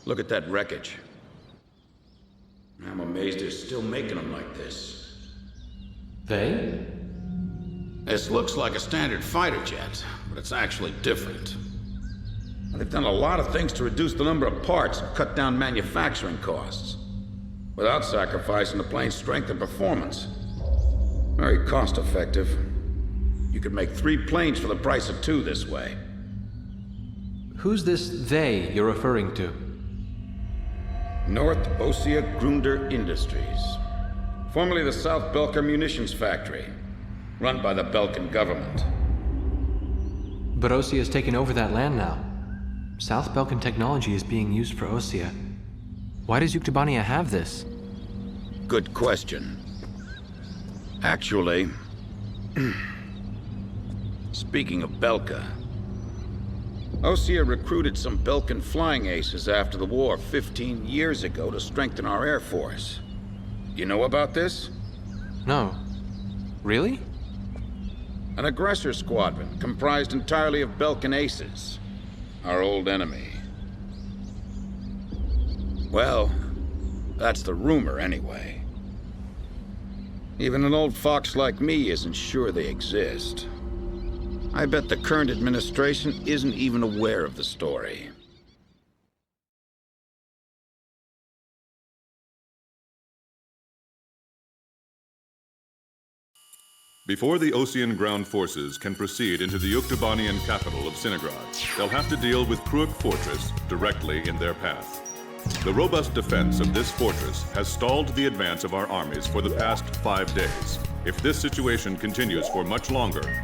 Look at that wreckage. I'm amazed they're still making them like this. They? This looks like a standard fighter jet, but it's actually different. They've done a lot of things to reduce the number of parts and cut down manufacturing costs, without sacrificing the plane's strength and performance. Very cost-effective. You could make 3 planes for the price of 2 this way. Who's this they you're referring to? North Osean Grunder Industries. Formerly the South Belka Munitions Factory, run by the Belkan government. But Osea has taken over that land now. South Belkan technology is being used for Osea. Why does Yuktobania have this? Good question. Actually, speaking of Belka, Osea recruited some Belkan flying aces after the war 15 years ago to strengthen our Air Force. You know about this? No. Really? An aggressor squadron comprised entirely of Belkan aces, our old enemy. Well, that's the rumor anyway. Even an old fox like me isn't sure they exist. I bet the current administration isn't even aware of the story. Before the Osean ground forces can proceed into the Yuktobanian capital of Sinigrad, they'll have to deal with Kruik Fortress directly in their path. The robust defense of this fortress has stalled the advance of our armies for the past 5 days. If this situation continues for much longer,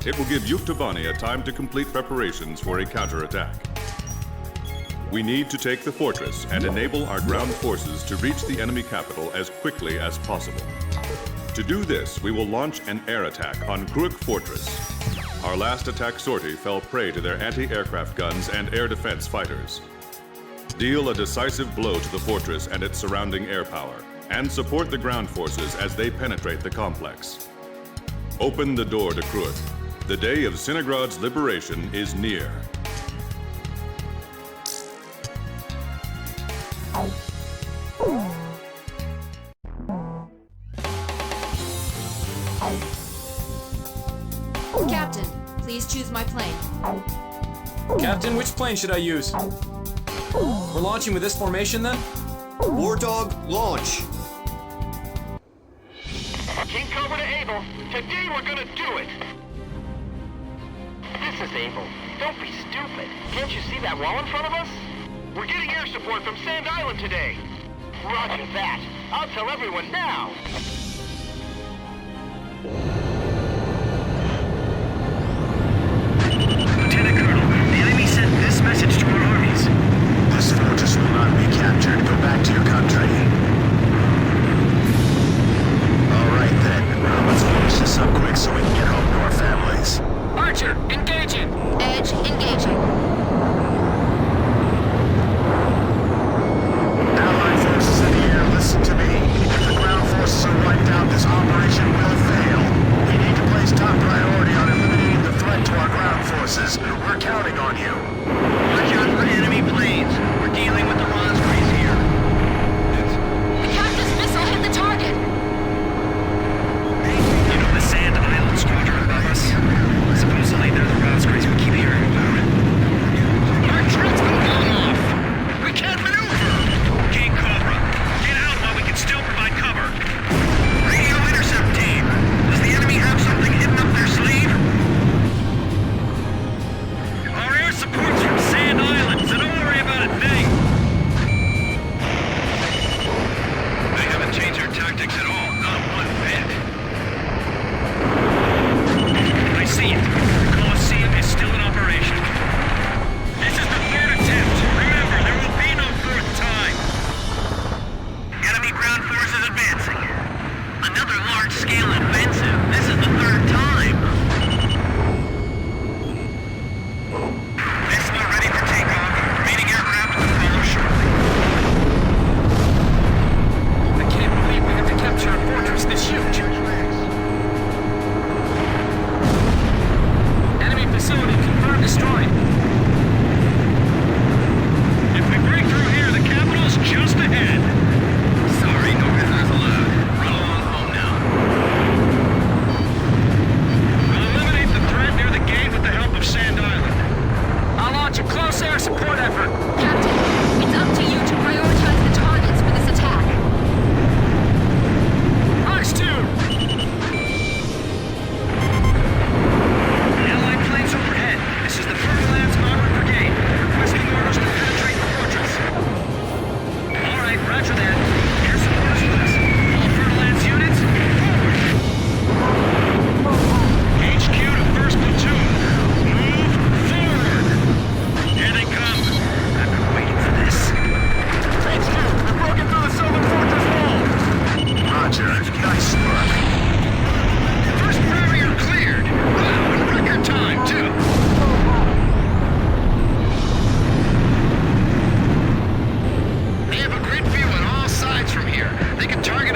it will give Yuktobania time to complete preparations for a counterattack. We need to take the fortress and enable our ground forces to reach the enemy capital as quickly as possible. To do this, we will launch an air attack on Kruik Fortress. Our last attack sortie fell prey to their anti-aircraft guns and air defense fighters. Deal a decisive blow to the fortress and its surrounding air power, and support the ground forces as they penetrate the complex. Open the door to Kruik. The day of Sinigrad's liberation is near. Captain, please choose my plane. Captain, which plane should I use? We're launching with this formation then? Wardog, launch! King Cobra to Able. Today we're gonna do it! This is Able. Don't be stupid. Can't you see that wall in front of us? We're getting air support from Sand Island today. Roger that. I'll tell everyone now. Lieutenant Colonel, the enemy sent this message to our armies. This fortress will not be captured. Go back to your country. All right then. Let's finish this up quick so we can get home to our families. Archer, engaging! Edge, engaging. Allied forces in the air, listen to me. If the ground forces are right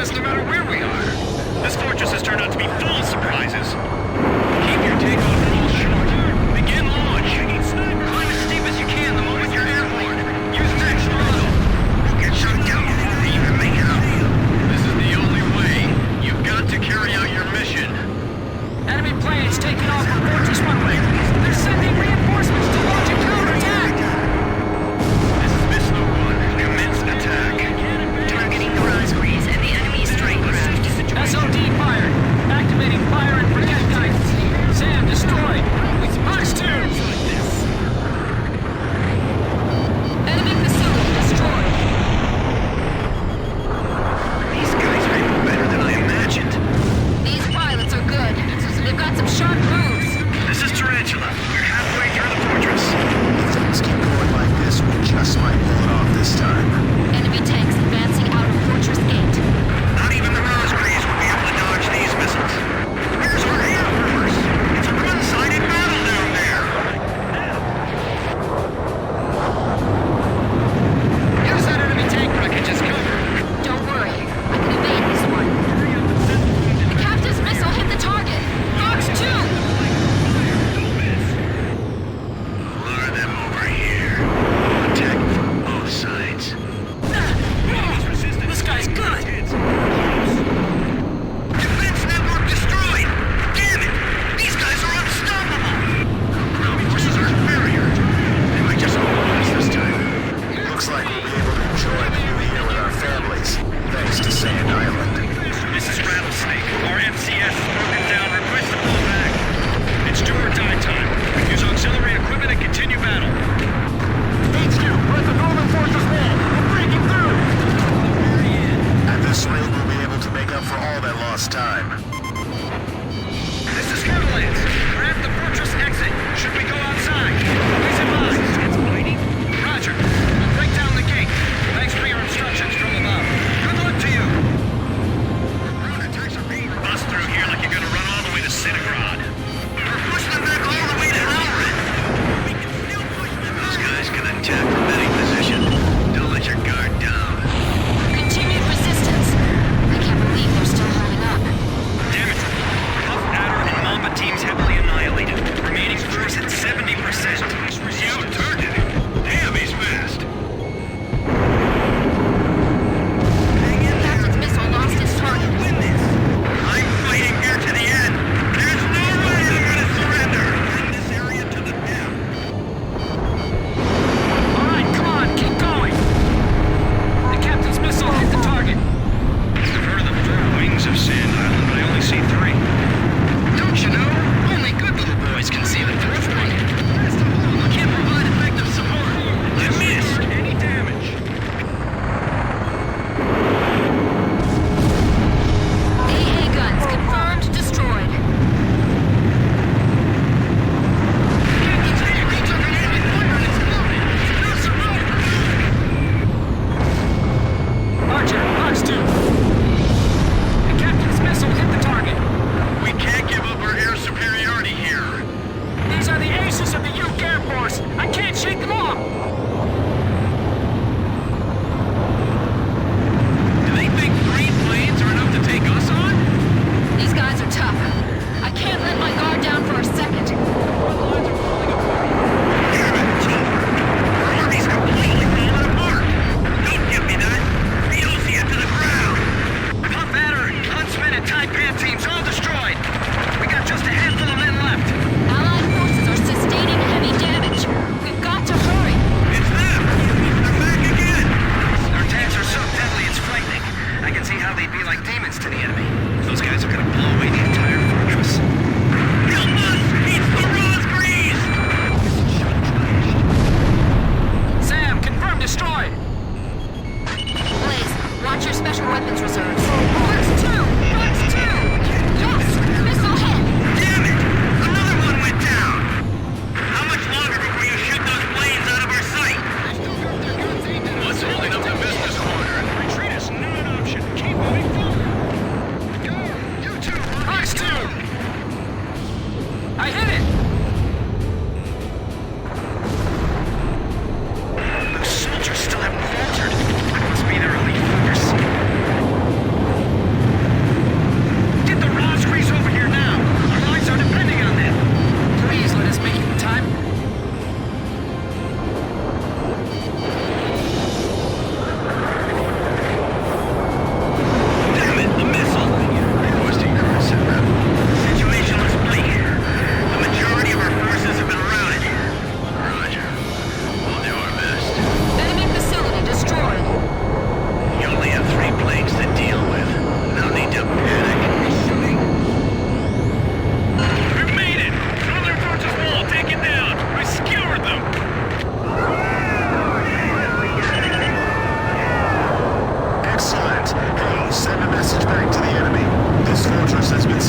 us no matter where we are. This fortress has turned out to be full of surprises. Keep your takeoff roll short. Begin launch. Climb as steep as you can the moment you're airborne. Use max throttle. We'll get shot down before we even make it up. This is the only way. You've got to carry out your mission. Enemy planes taking off from Fortress 1 way. They're sending reinforcements to launch a counterattack. This is Missile 1. Commence attack. Targeting the Rospreeze and the enemy strike craft. SOD fired. Activating fire and protect guidance.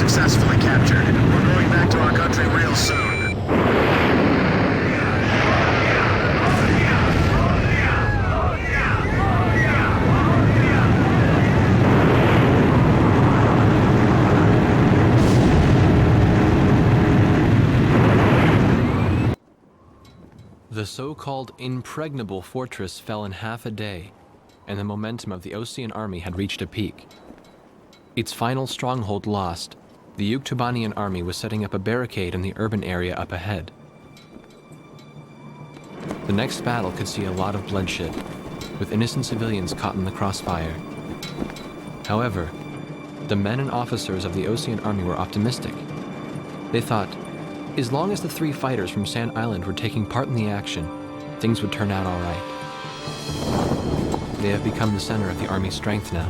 successfully captured. We're going back to our country real soon. The so-called impregnable fortress fell in half a day, and the momentum of the Osean army had reached a peak. Its final stronghold lost, the Yuktobanian army was setting up a barricade in the urban area up ahead. The next battle could see a lot of bloodshed, with innocent civilians caught in the crossfire. However, the men and officers of the Osean army were optimistic. They thought, as long as the 3 fighters from Sand Island were taking part in the action, things would turn out all right. They have become the center of the army's strength now.